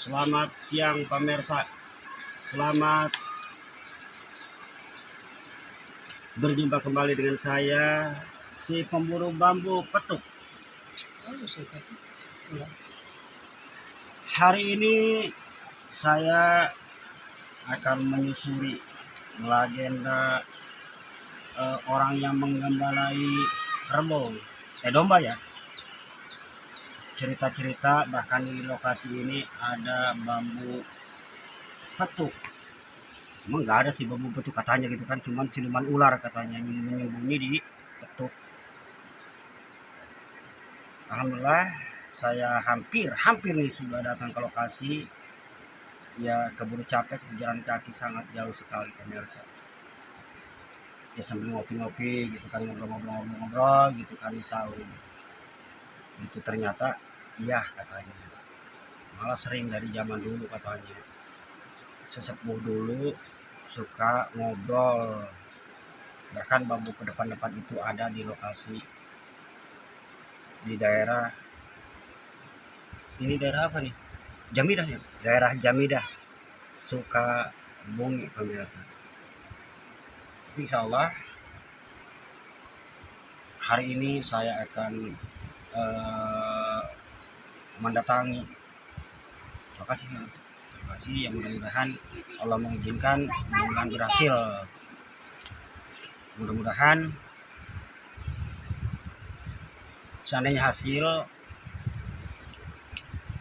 Selamat siang pemirsa. Selamat berjumpa kembali dengan saya, si pemburu bambu petuk. Hari ini saya akan menyusuri legenda orang yang menggembalai kerbau, domba ya. Cerita-cerita bahkan di lokasi ini ada bambu petuk. Emang nggak ada sih bambu petuk katanya gitu kan, cuman siluman ular katanya menyembunyi di petuk. Alhamdulillah saya hampir nih sudah datang ke lokasi. Ya keburu capek, jalan kaki sangat jauh sekali pemirsa. Ya sambil ngopi-ngopi gitu kan, ngobrol gitu kan di saung. Itu ternyata iya katanya. Malah sering dari zaman dulu katanya. Sesepuh dulu suka ngobrol. Bahkan bambu ke depan-depan itu ada di lokasi di daerah ini, daerah apa nih? Jamidah ya, daerah Jamidah, Sukabumi pemirsa. Tapi insya Allah hari ini saya akan mendatangi lokasi yang mudah-mudahan Allah mengizinkan, mudah-mudahan berhasil, mudah-mudahan seandainya hasil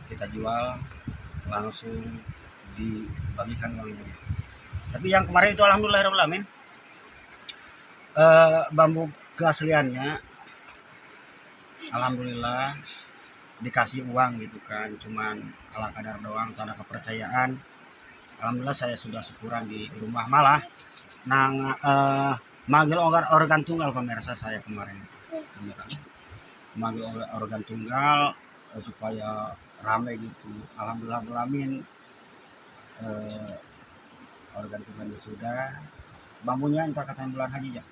kita jual langsung dibagikan uangnya. Tapi yang kemarin itu alhamdulillahirobbilalamin, bambu keasliannya alhamdulillah dikasih uang gitu kan, cuman ala kadar doang, tanda kepercayaan. Alhamdulillah saya sudah syukuran di rumah, malah manggil organ tunggal pemirsa saya kemarin. Manggil organ tunggal supaya ramai gitu. Alhamdulillah alamin, organ tunggalnya sudah, bambunya entar katanya bulan haji ya,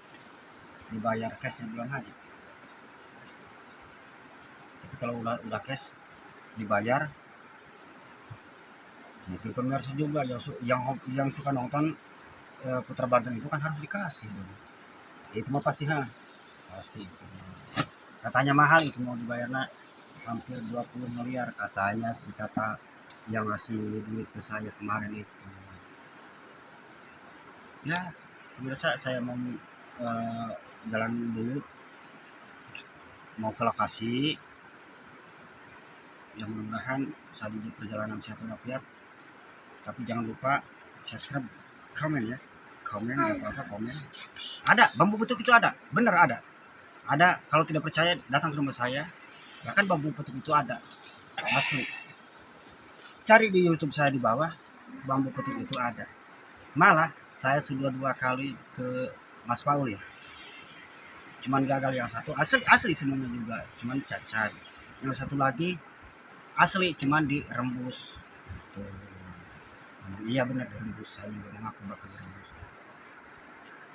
dibayar cashnya bulan haji. Tapi kalau udah cash dibayar, mungkin pemirsa juga yang suka nonton Putra Banten itu kan harus dikasih dong. Itu mah pasti pasti itu. Katanya mahal itu, mau dibayarnya hampir 20 miliar katanya sih, kata yang ngasih duit ke saya kemarin itu. Ya pemirsa, saya mau jalan dulu, mau ke lokasi. Yang mudah-mudahan saat di perjalanan sehat walafiat. Tapi jangan lupa subscribe, komen ya, komen apa komen. Ada bambu petuk itu, ada, bener ada. Kalau tidak percaya datang ke rumah saya, bahkan bambu petuk itu ada asli. Cari di YouTube saya di bawah, bambu petuk itu ada. Malah saya sudah 2 kali ke Mas Paul ya, cuman gagal. Yang satu asli semuanya juga, cuman cacat. Yang satu lagi asli cuman dirembus. Tuh. Iya benar dirembus, saya juga mengaku bakal dirembus.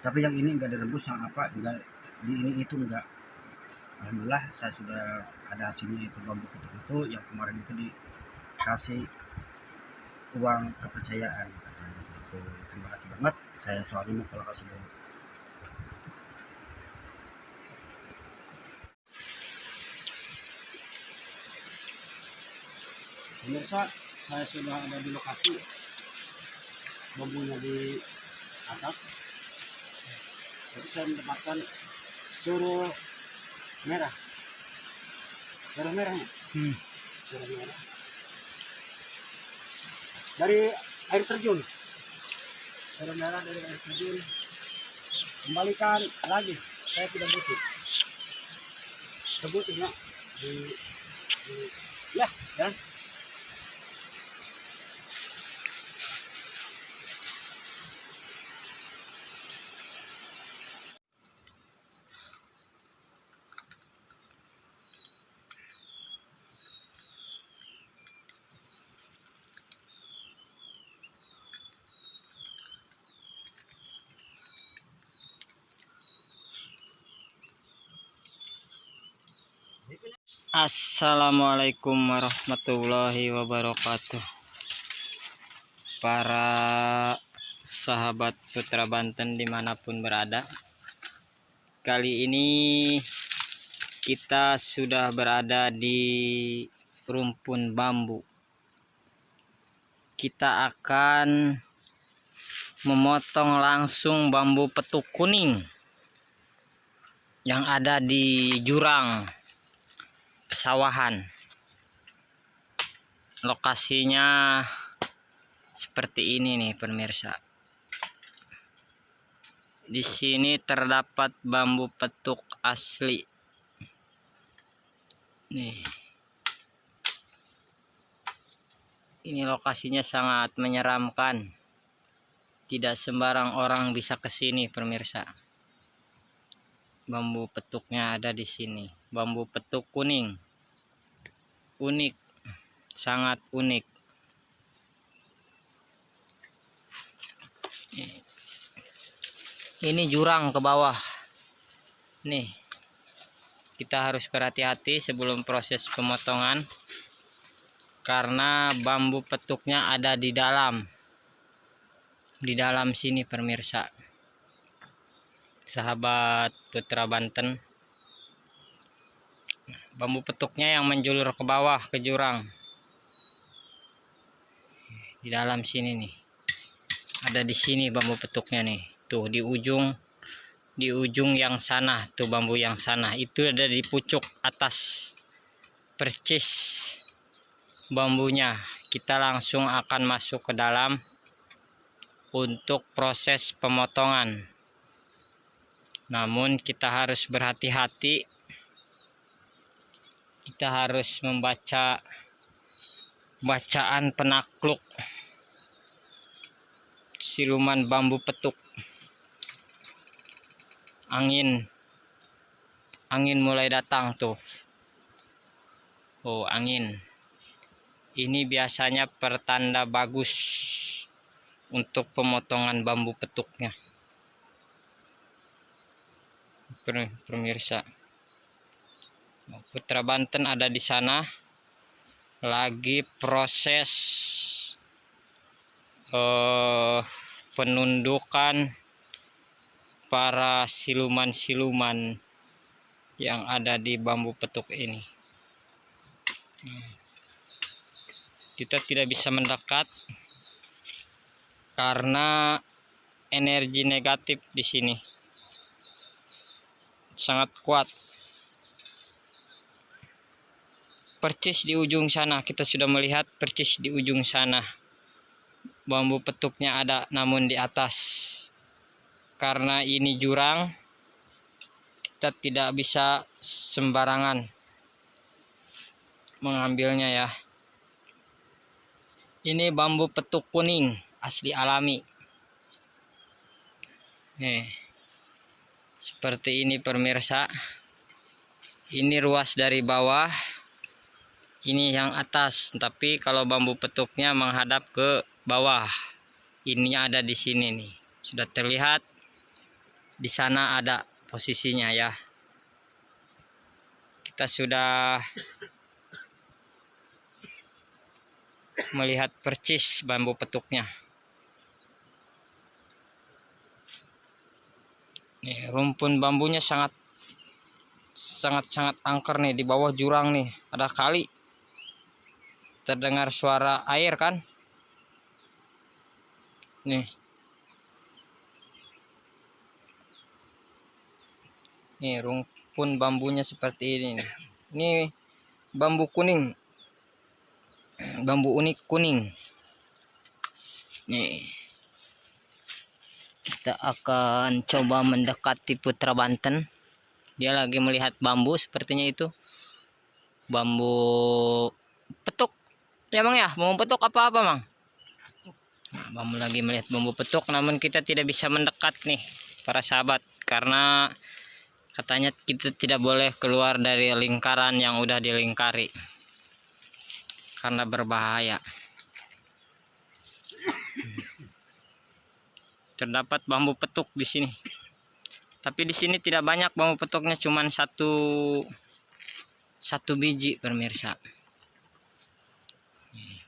Tapi yang ini enggak dirembus, yang apa enggak di ini itu enggak. Alhamdulillah saya sudah ada hasilnya, itu bambu petuk itu yang kemarin itu dikasih uang kepercayaan. Itu terima kasih banget. Saya soalnya mau ke lokasi dulu. Pemirsa, saya sudah ada di lokasi, bambunya di atas. Jadi saya mendapatkan suruh merah. Suruh merahnya. Suruh merah. Dari air terjun. Suruh merah dari air terjun. Kembalikan lagi. Saya tidak butuh. Kebutuhnya ya, dan Assalamualaikum warahmatullahi wabarakatuh. para sahabat Putra Banten dimanapun berada. Kali ini kita sudah berada di rumpun bambu. Kita akan memotong langsung bambu petuk kuning yang ada di jurang pesawahan. Lokasinya seperti ini nih pemirsa. Di sini terdapat bambu petuk asli. Nih. Ini lokasinya sangat menyeramkan. Tidak sembarang orang bisa ke sini pemirsa. Bambu petuknya ada di sini. Bambu petuk kuning. Unik. Sangat unik. Ini jurang ke bawah. Nih. Kita harus berhati-hati sebelum proses pemotongan. Karena bambu petuknya ada di dalam. Di dalam sini pemirsa. Sahabat Putra Banten. Bambu petuknya yang menjulur ke bawah ke jurang. Di dalam sini nih. Ada di sini bambu petuknya nih. Tuh di ujung yang sana, tuh bambu yang sana. Itu ada di pucuk atas percis bambunya. Kita langsung akan masuk ke dalam untuk proses pemotongan. Namun kita harus berhati-hati. Kita harus membaca bacaan penakluk siluman bambu petuk. Angin mulai datang tuh. Oh, angin. Ini biasanya pertanda bagus untuk pemotongan bambu petuknya. Pemirsa. Putra Banten ada di sana. Lagi proses penundukan para siluman-siluman yang ada di bambu petuk ini. Kita tidak bisa mendekat karena energi negatif di sini sangat kuat. Percis di ujung sana, kita sudah melihat percis di ujung sana. Bambu petuknya ada namun di atas. Karena ini jurang, kita tidak bisa sembarangan mengambilnya ya. Ini bambu petuk kuning asli alami. Nih. Seperti ini pemirsa. Ini ruas dari bawah. Ini yang atas, tapi kalau bambu petuknya menghadap ke bawah. Ini ada di sini nih. Sudah terlihat. Di sana ada posisinya ya. Kita sudah melihat percis bambu petuknya. Nih, rumpun bambunya sangat angker nih. Di bawah jurang nih ada kali. Terdengar suara air kan? Nih. Nih rumpun bambunya seperti ini nih. Ini bambu kuning. Bambu unik kuning. Nih. Kita akan coba mendekati Putra Banten. Dia lagi melihat bambu sepertinya itu. Bambu petuk. Ya Bang ya, bambu petuk apa-apa Bang? Nah, bambu lagi melihat bambu petuk, namun kita tidak bisa mendekat nih para sahabat. Karena katanya kita tidak boleh keluar dari lingkaran yang udah dilingkari. Karena berbahaya. Terdapat bambu petuk di sini. Tapi di sini tidak banyak bambu petuknya, cuman satu biji pemirsa.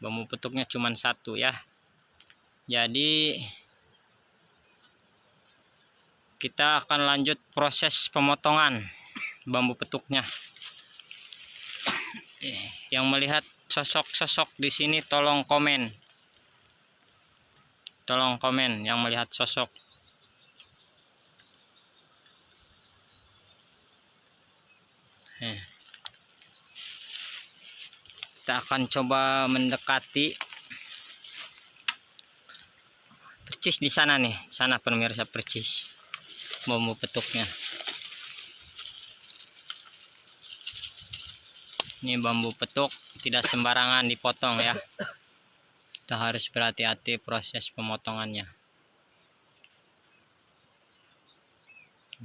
Bambu petuknya cuman satu ya. Jadi kita akan lanjut proses pemotongan bambu petuknya. Yang melihat sosok-sosok di sini tolong komen. Tolong komen yang melihat sosok. Kita akan coba mendekati percis di sana nih, sana pemirsa, percis bambu petuknya. Ini bambu petuk tidak sembarangan dipotong ya. Kita harus berhati-hati proses pemotongannya.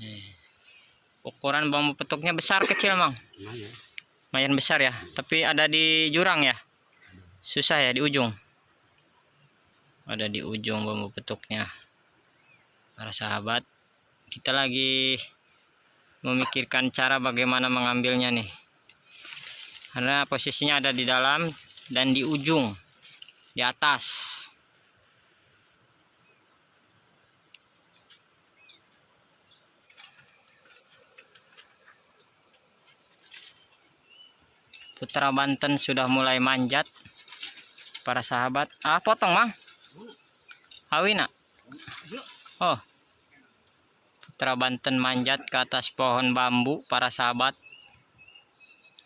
Nih. Ukuran bambu petuknya besar kecil, Mang? Lumayan besar ya, tapi ada di jurang ya. Susah ya di ujung. Ada di ujung bambu petuknya. Para sahabat, kita lagi memikirkan cara bagaimana mengambilnya nih. Karena posisinya ada di dalam dan di ujung, di atas. Putra Banten sudah mulai manjat. Para sahabat, potong, Mang. Awina. Oh. Putra Banten manjat ke atas pohon bambu, para sahabat.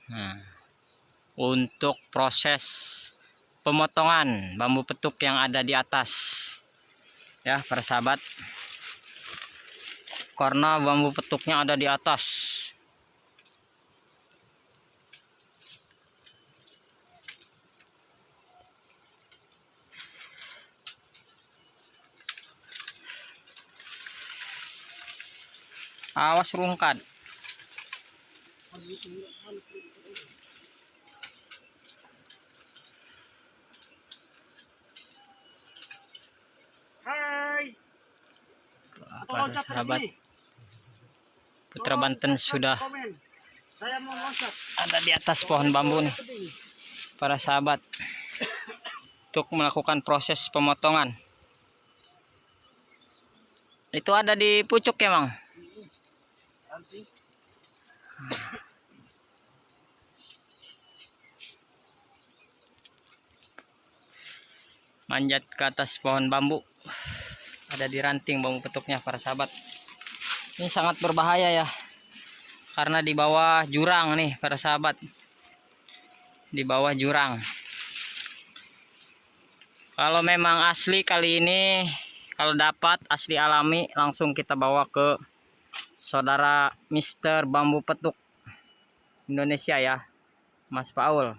Nah, untuk proses pemotongan bambu petuk yang ada di atas. Ya, para sahabat. Karena bambu petuknya ada di atas. Awas rungkat. Hai. Para sahabat, Putra Banten sudah Saya mau loncat. ada di atas pohon bambu nih, para sahabat, untuk melakukan proses pemotongan. Itu ada di pucuk ya, Mang? Manjat ke atas pohon bambu, ada di ranting bambu petuknya, para sahabat. Ini sangat berbahaya ya, karena di bawah jurang nih, para sahabat. Di bawah jurang. Kalau memang asli kali ini, kalau dapat asli alami, langsung kita bawa ke saudara Mister Bambu Petuk Indonesia ya, Mas Paul.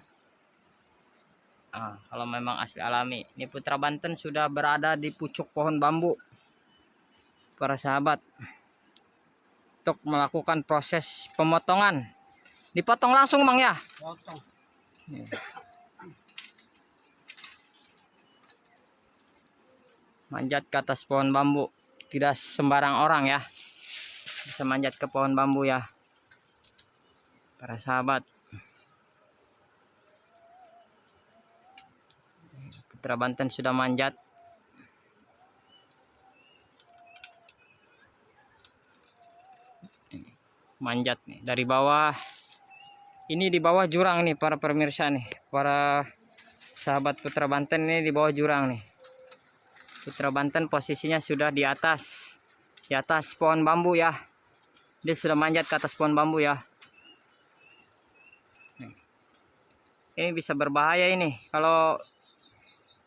Kalau memang asli alami. Ini Putra Banten sudah berada di pucuk pohon bambu, para sahabat, untuk melakukan proses pemotongan. Dipotong langsung, Mang ya? Potong. Manjat ke atas pohon bambu, tidak sembarang orang ya bisa manjat ke pohon bambu ya, para sahabat. Putra Banten sudah manjat. Manjat nih dari bawah. Ini di bawah jurang nih, para pemirsa nih, para sahabat Putra Banten, ini di bawah jurang nih. Putra Banten posisinya sudah di atas pohon bambu ya. Dia sudah manjat ke atas pohon bambu ya. Ini bisa berbahaya ini, kalau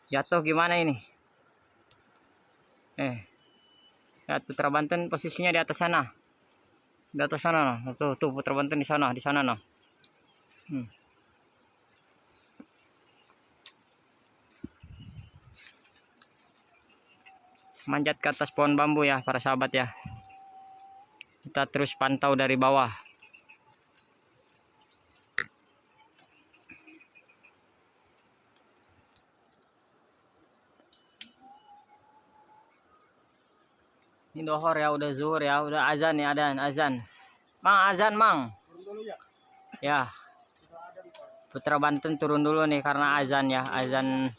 jatuh gimana ini? Lihat Putra Banten posisinya di atas sana. Di atas sana nah. Tuh Putra Banten di sana nah. Manjat ke atas pohon bambu ya, para sahabat ya. Kita terus pantau dari bawah. Ini dohor ya, udah zuhur ya, udah azan ya, azan. Mang, azan, Mang. Ya. Putra Banten turun dulu nih karena azan ya, azan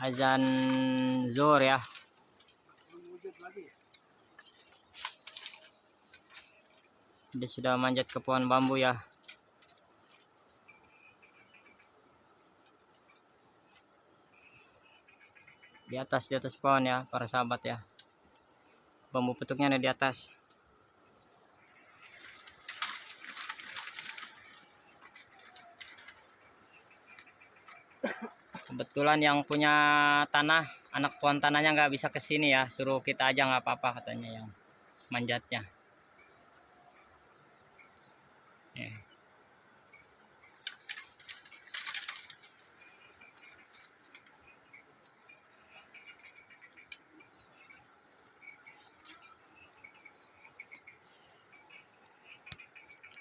azan zuhur ya. Dia sudah manjat ke pohon bambu ya. Di atas pohon ya para sahabat ya. Bambu petuknya ada di atas. Kebetulan yang punya tanah, anak pohon tanahnya nggak bisa ke sini ya, suruh kita aja nggak apa-apa katanya yang manjatnya.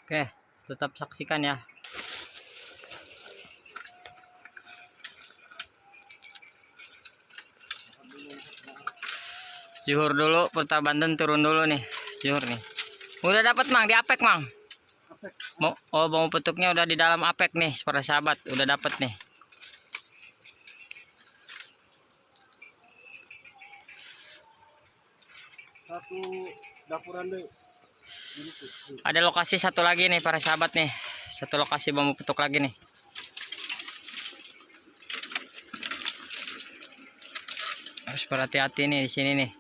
Oke, tetap saksikan ya. Zuhur dulu, Putra Banten turun dulu nih. Zuhur nih. Udah dapat Mang di apek Mang. Oh, bambu petuknya udah di dalam apek nih, para sahabat. Udah dapat nih. Satu dapuran deh. Ada lokasi satu lagi nih para sahabat nih. Satu lokasi bambu petuk lagi nih. Harus berhati-hati nih di sini nih.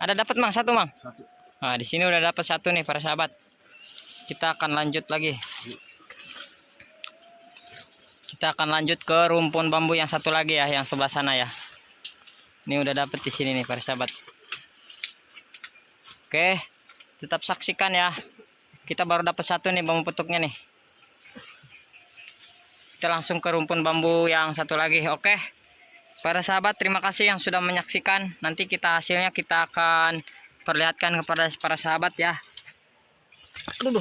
Ada dapat Mang satu Mang. Satu. Nah, di sini udah dapat satu nih para sahabat. Kita akan lanjut lagi. Kita akan lanjut ke rumpun bambu yang satu lagi ya, yang sebelah sana ya. Ini udah dapet di sini nih para sahabat. Oke, tetap saksikan ya. Kita baru dapat satu nih bambu petuknya nih. Kita langsung ke rumpun bambu yang satu lagi. Oke, para sahabat terima kasih yang sudah menyaksikan. Nanti hasilnya kita akan perlihatkan kepada para sahabat ya. Aduh.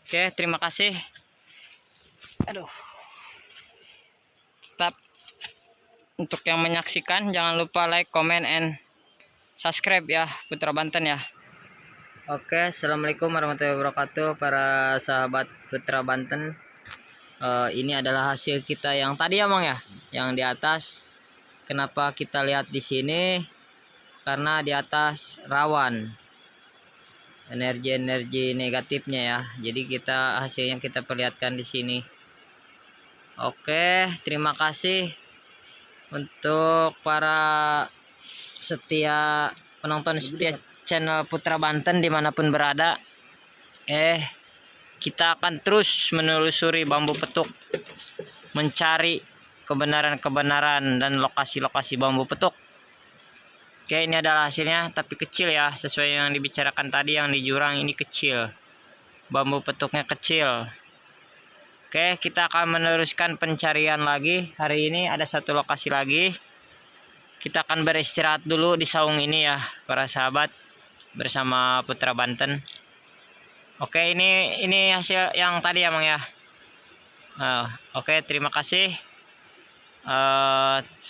Oke, terima kasih. Aduh. Tetap untuk yang menyaksikan jangan lupa like, comment, and subscribe ya Putra Banten ya. Oke, assalamualaikum warahmatullahi wabarakatuh para sahabat Putra Banten. Ini adalah hasil kita yang tadi ya Mang ya, yang di atas. Kenapa kita lihat di sini? Karena di atas rawan energi-energi negatifnya ya. Jadi hasilnya kita perlihatkan di sini. Oke, terima kasih untuk para penonton setia channel Putra Banten dimanapun berada. Kita akan terus menelusuri bambu petuk, mencari kebenaran-kebenaran dan lokasi-lokasi bambu petuk. Oke, ini adalah hasilnya, tapi kecil ya, sesuai yang dibicarakan tadi. Yang di jurang ini kecil, bambu petuknya kecil. Oke, kita akan meneruskan pencarian lagi. Hari ini ada satu lokasi lagi. Kita akan beristirahat dulu di saung ini ya para sahabat, bersama Putra Banten. Oke, ini hasil yang tadi ya Mang ya. Oke, terima kasih.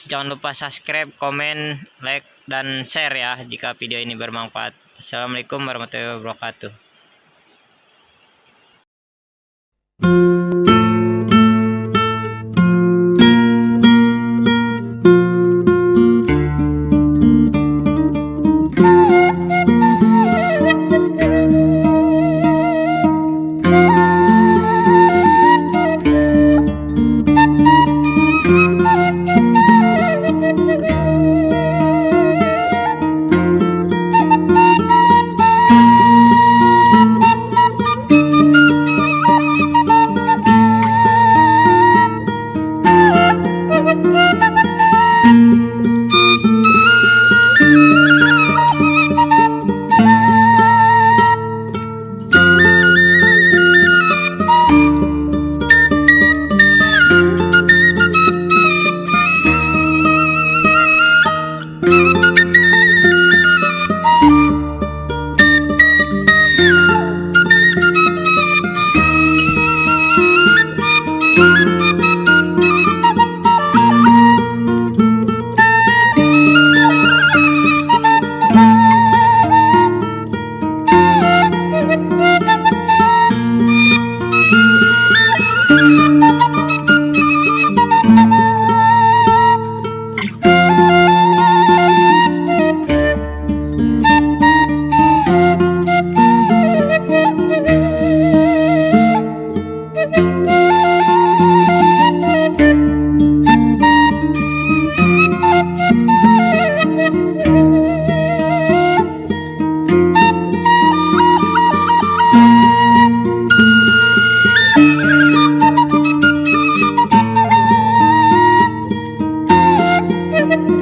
Jangan lupa subscribe, komen, like, dan share ya jika video ini bermanfaat. Assalamualaikum warahmatullahi wabarakatuh. ya.